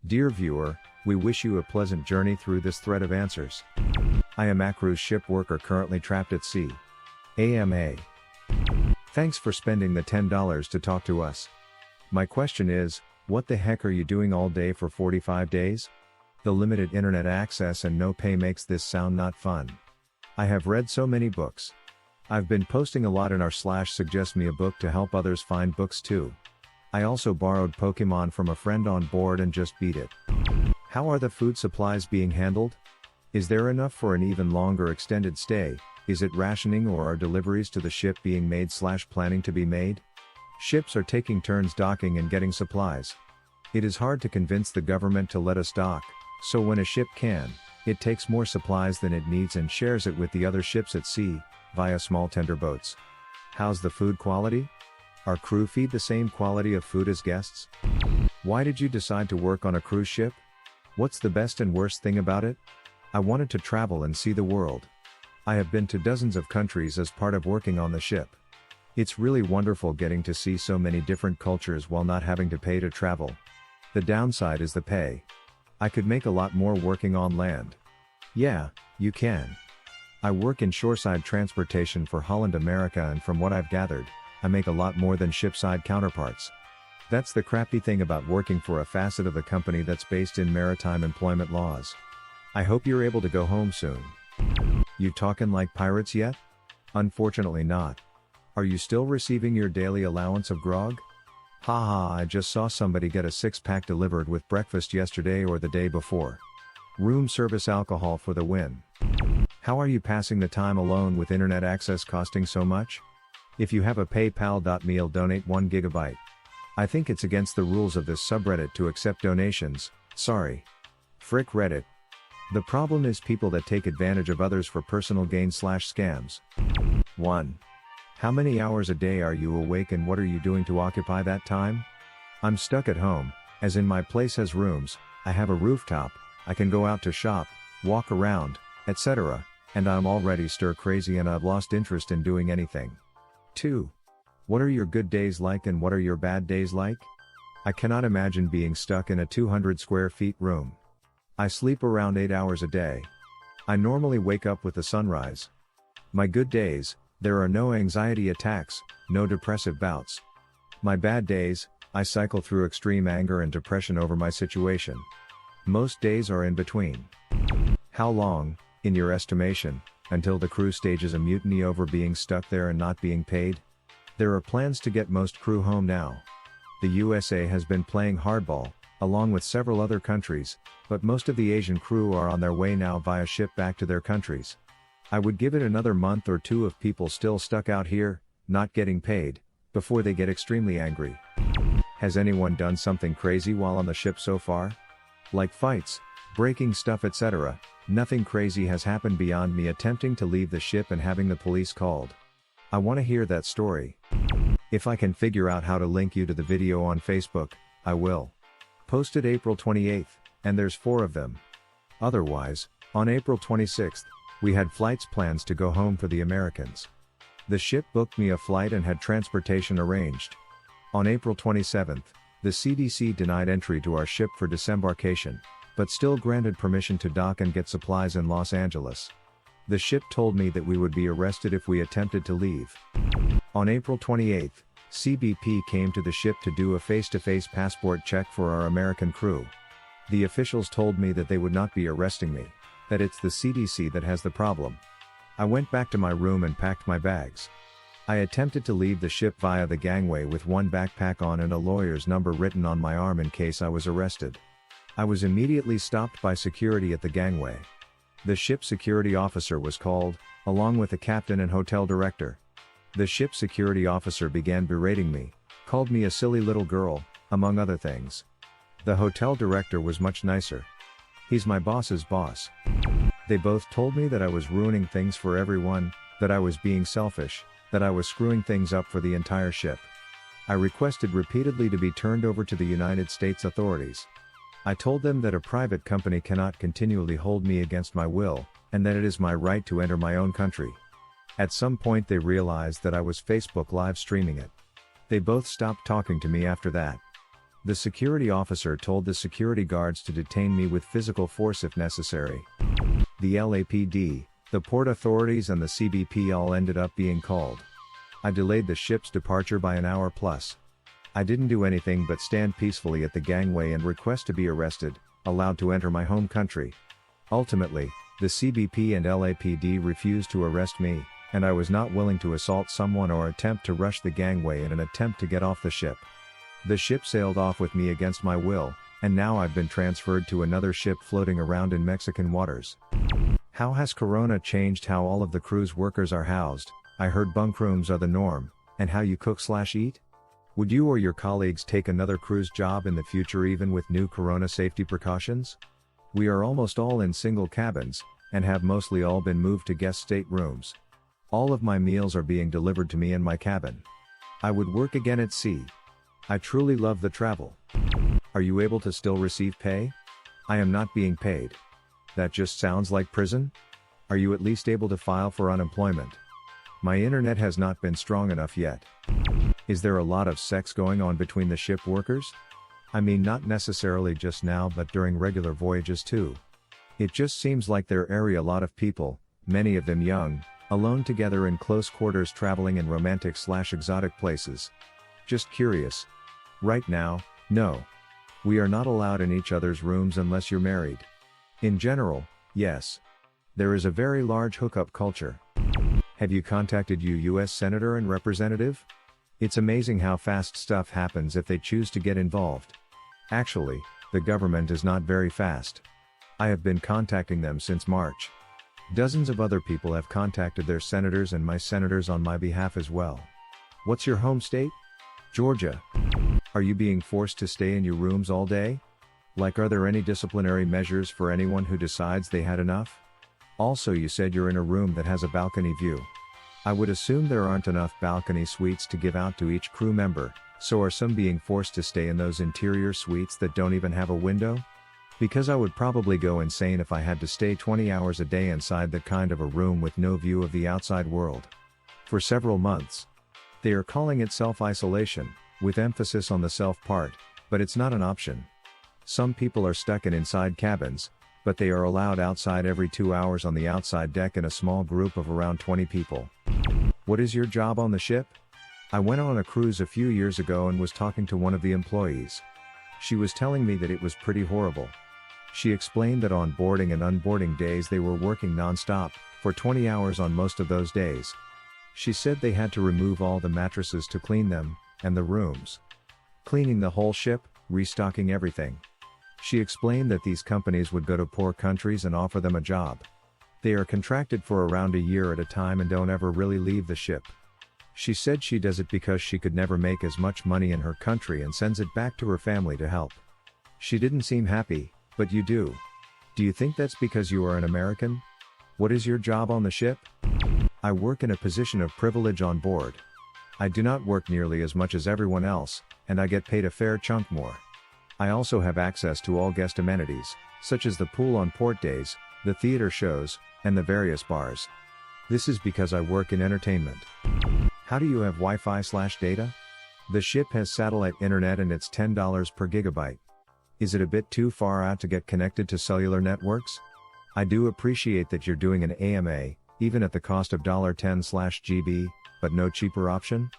Dear viewer, we wish you a pleasant journey through this thread of answers. I am a cruise ship worker currently trapped at sea. AmA. Thanks for spending the $10 to talk to us. My question is, what the heck are you doing all day for 45 days? The limited internet access and no pay makes this sound not fun. I have read so many books. I've been posting a lot in r/suggest me a book to help others find books too. I also borrowed Pokemon from a friend on board and just beat it. How are the food supplies being handled? Is there enough for an even longer extended stay? Is it rationing or are deliveries to the ship being made/planning to be made? Ships are taking turns docking and getting supplies. It is hard to convince the government to let us dock, so when a ship can, it takes more supplies than it needs and shares it with the other ships at sea, via small tender boats. How's the food quality? Our crew feed the same quality of food as guests? Why did you decide to work on a cruise ship? What's the best and worst thing about it? I wanted to travel and see the world. I have been to dozens of countries as part of working on the ship. It's really wonderful getting to see so many different cultures while not having to pay to travel. The downside is the pay. I could make a lot more working on land. Yeah, you can. I work in shoreside transportation for Holland America, and from what I've gathered, I make a lot more than shipside counterparts. That's the crappy thing about working for a facet of the company that's based in maritime employment laws. I hope you're able to go home soon. You talkin' like pirates yet? Unfortunately not. Are you still receiving your daily allowance of grog? Haha, I just saw somebody get a 6-pack delivered with breakfast yesterday or the day before. Room service alcohol for the win. How are you passing the time alone with internet access costing so much? If you have a PayPal.me, I'll donate 1 gigabyte. I think it's against the rules of this subreddit to accept donations, sorry. Frick Reddit. The problem is people that take advantage of others for personal gain/scams. 1. How many hours a day are you awake and what are you doing to occupy that time? I'm stuck at home, as in my place has rooms, I have a rooftop, I can go out to shop, walk around, etc., and I'm already stir crazy and I've lost interest in doing anything. 2. What are your good days like and what are your bad days like? I cannot imagine being stuck in a 200 square feet room. I sleep around 8 hours a day. I normally wake up with the sunrise. My good days, there are no anxiety attacks, no depressive bouts. My bad days, I cycle through extreme anger and depression over my situation. Most days are in between. How long, in your estimation, until the crew stages a mutiny over being stuck there and not being paid? There are plans to get most crew home now. The USA has been playing hardball, along with several other countries, but most of the Asian crew are on their way now via ship back to their countries. I would give it another month or two of people still stuck out here, not getting paid, before they get extremely angry. Has anyone done something crazy while on the ship so far? Like fights, breaking stuff, etc. Nothing crazy has happened beyond me attempting to leave the ship and having the police called. I want to hear that story. If I can figure out how to link you to the video on Facebook, I will. Posted April 28th, and there's 4 of them. Otherwise, on April 26th, we had flights plans to go home for the Americans. The ship booked me a flight and had transportation arranged. On April 27th, the CDC denied entry to our ship for disembarkation, but still granted permission to dock and get supplies in Los Angeles. The ship told me that we would be arrested if we attempted to leave. On April 28th, CBP came to the ship to do a face-to-face passport check for our American crew. The officials told me that they would not be arresting me, that it's the CDC that has the problem. I went back to my room and packed my bags. I attempted to leave the ship via the gangway with one backpack on and a lawyer's number written on my arm in case I was arrested. I was immediately stopped by security at the gangway. The ship's security officer was called, along with the captain and hotel director. The ship's security officer began berating me, called me a silly little girl, among other things. The hotel director was much nicer. He's my boss's boss. They both told me that I was ruining things for everyone, that I was being selfish, that I was screwing things up for the entire ship. I requested repeatedly to be turned over to the United States authorities. I told them that a private company cannot continually hold me against my will, and that it is my right to enter my own country. At some point they realized that I was Facebook live streaming it. They both stopped talking to me after that. The security officer told the security guards to detain me with physical force if necessary. The LAPD, the port authorities and the CBP all ended up being called. I delayed the ship's departure by an hour plus. I didn't do anything but stand peacefully at the gangway and request to be arrested, allowed to enter my home country. Ultimately, the CBP and LAPD refused to arrest me, and I was not willing to assault someone or attempt to rush the gangway in an attempt to get off the ship. The ship sailed off with me against my will, and now I've been transferred to another ship floating around in Mexican waters. How has Corona changed how all of the cruise workers are housed? I heard bunk rooms are the norm, and how you cook/eat? Would you or your colleagues take another cruise job in the future even with new Corona safety precautions? We are almost all in single cabins, and have mostly all been moved to guest staterooms. All of my meals are being delivered to me in my cabin. I would work again at sea. I truly love the travel. Are you able to still receive pay? I am not being paid. That just sounds like prison? Are you at least able to file for unemployment? My internet has not been strong enough yet. Is there a lot of sex going on between the ship workers? I mean, not necessarily just now, but during regular voyages too. It just seems like there are a lot of people, many of them young, alone together in close quarters traveling in romantic/exotic places. Just curious. Right now, no. We are not allowed in each other's rooms unless you're married. In general, yes. There is a very large hookup culture. Have you contacted U.S. Senator and Representative? It's amazing how fast stuff happens if they choose to get involved. Actually, the government is not very fast. I have been contacting them since March. Dozens of other people have contacted their senators and my senators on my behalf as well. What's your home state? Georgia. Are you being forced to stay in your rooms all day? Like, are there any disciplinary measures for anyone who decides they had enough? Also, you said you're in a room that has a balcony view. I would assume there aren't enough balcony suites to give out to each crew member, so are some being forced to stay in those interior suites that don't even have a window? Because I would probably go insane if I had to stay 20 hours a day inside that kind of a room with no view of the outside world. For several months. They are calling it self-isolation, with emphasis on the self part, but it's not an option. Some people are stuck in inside cabins, but they are allowed outside every 2 hours on the outside deck in a small group of around 20 people. What is your job on the ship? I went on a cruise a few years ago and was talking to one of the employees. She was telling me that it was pretty horrible. She explained that on boarding and unboarding days they were working non-stop, for 20 hours on most of those days. She said they had to remove all the mattresses to clean them, and the rooms. Cleaning the whole ship, restocking everything. She explained that these companies would go to poor countries and offer them a job. They are contracted for around a year at a time and don't ever really leave the ship. She said she does it because she could never make as much money in her country and sends it back to her family to help. She didn't seem happy, but you do. Do you think that's because you are an American? What is your job on the ship? I work in a position of privilege on board. I do not work nearly as much as everyone else, and I get paid a fair chunk more. I also have access to all guest amenities, such as the pool on port days, the theater shows, and the various bars. This is because I work in entertainment. How do you have Wi-Fi/data? The ship has satellite internet and it's $10 per gigabyte. Is it a bit too far out to get connected to cellular networks? I do appreciate that you're doing an AmA, even at the cost of $10/GB, but no cheaper option?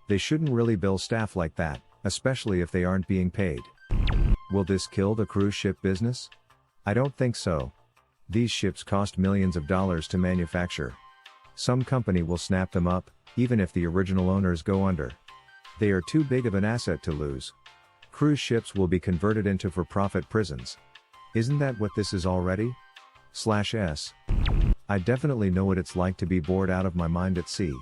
They shouldn't really bill staff like that, especially if they aren't being paid. Will this kill the cruise ship business? I don't think so. These ships cost millions of dollars to manufacture. Some company will snap them up, even if the original owners go under. They are too big of an asset to lose. Cruise ships will be converted into for-profit prisons. Isn't that what this is already? /S. I definitely know what it's like to be bored out of my mind at sea.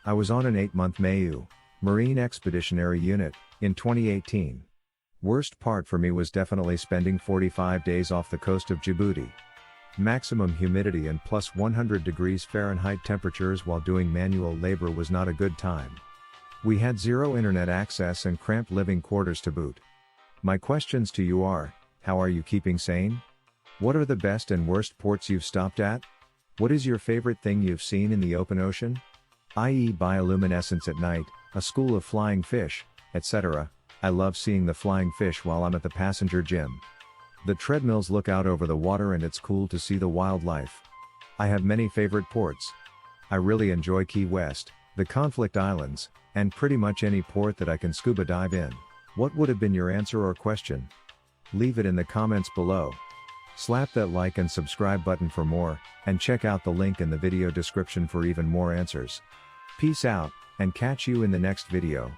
I was on an 8-month MAU, Marine Expeditionary Unit, in 2018. Worst part for me was definitely spending 45 days off the coast of Djibouti. Maximum humidity and plus 100 degrees Fahrenheit temperatures while doing manual labor was not a good time. We had zero internet access and cramped living quarters to boot. My questions to you are, how are you keeping sane? What are the best and worst ports you've stopped at? What is your favorite thing you've seen in the open ocean? I.e. bioluminescence at night, a school of flying fish, etc. I love seeing the flying fish while I'm at the passenger gym. The treadmills look out over the water and it's cool to see the wildlife. I have many favorite ports. I really enjoy Key West, the Conflict Islands, and pretty much any port that I can scuba dive in. What would have been your answer or question? Leave it in the comments below. Slap that like and subscribe button for more, and check out the link in the video description for even more answers. Peace out, and catch you in the next video.